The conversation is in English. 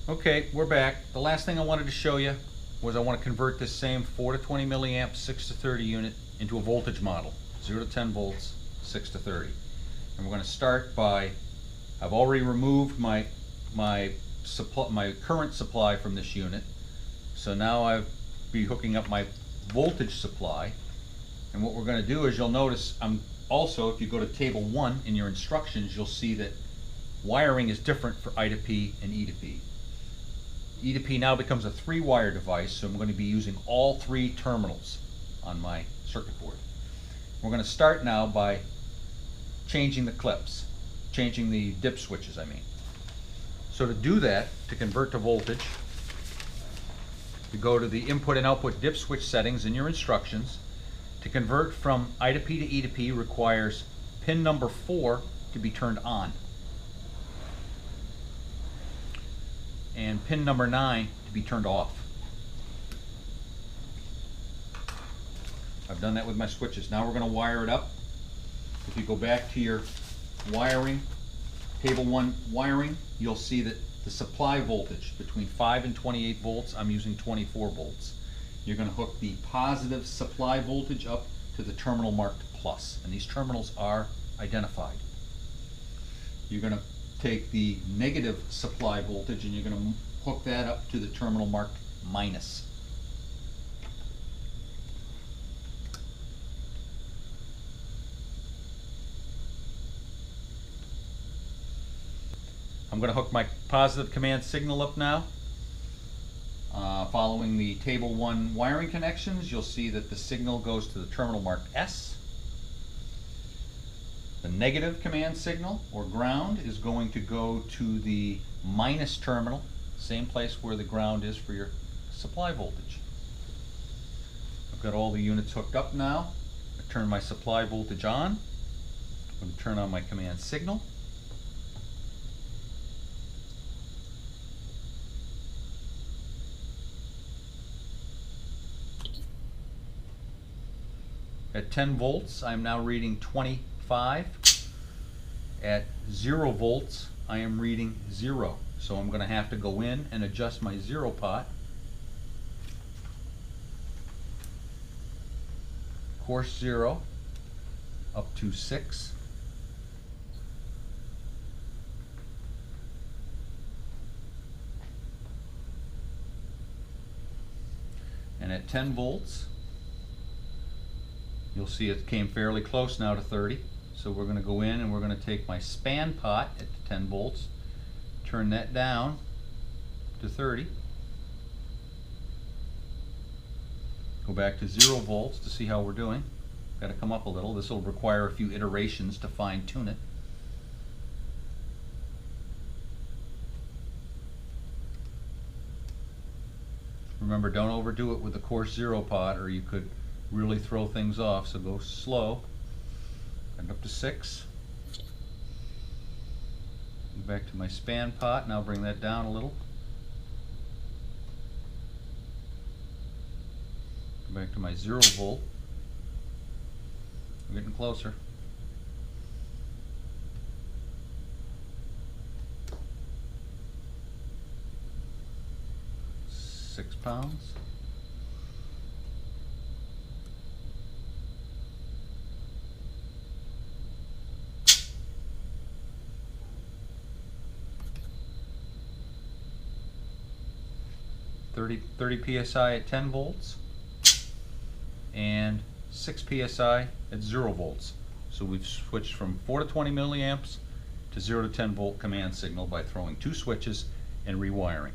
Okay, we're back. The last thing I wanted to show you was I want to convert this same 4 to 20 milliamp 6 to 30 unit into a voltage model. 0 to 10 volts, 6 to 30. And we're going to start by, I've already removed my current supply from this unit. So now I'll be hooking up my voltage supply. And what we're going to do is, you'll notice I'm also, if you go to table 1 in your instructions, you'll see that wiring is different for I to P and E to P. E to P now becomes a 3-wire device, so I'm going to be using all 3 terminals on my circuit board. We're going to start now by changing the clips, changing the dip switches, I mean. So to do that, to convert to voltage, you go to the input and output dip switch settings in your instructions. To convert from I to P to E to P requires pin number 4 to be turned on, and pin number 9 to be turned off. I've done that with my switches. Now we're going to wire it up. If you go back to your wiring, table 1 wiring, you'll see that the supply voltage between 5 and 28 volts, I'm using 24 volts. You're going to hook the positive supply voltage up to the terminal marked plus, and these terminals are identified. You're going to take the negative supply voltage and you're going to hook that up to the terminal marked minus. I'm going to hook my positive command signal up now. Following the table 1 wiring connections, you'll see that the signal goes to the terminal marked S. The negative command signal, or ground, is going to go to the minus terminal, same place where the ground is for your supply voltage. I've got all the units hooked up now. I turn my supply voltage on. I'm going to turn on my command signal. At 10 volts, I'm now reading 25. At 0 volts, I am reading 0. So I'm going to have to go in and adjust my 0 pot. Course 0 up to 6. And at 10 volts, you'll see it came fairly close now to 30. So we're going to go in and we're going to take my span pot at 10 volts, turn that down to 30, go back to 0 volts to see how we're doing. Got to come up a little. This will require a few iterations to fine tune it. Remember, don't overdo it with the course 0 pot or you could really throw things off, so go slow. And up to 6. Go back to my span pot, now bring that down a little. Go back to my 0 volt. We're getting closer. £6. 30 psi at 10 volts and 6 psi at 0 volts. So we've switched from 4 to 20 milliamps to 0 to 10 volt command signal by throwing 2 switches and rewiring.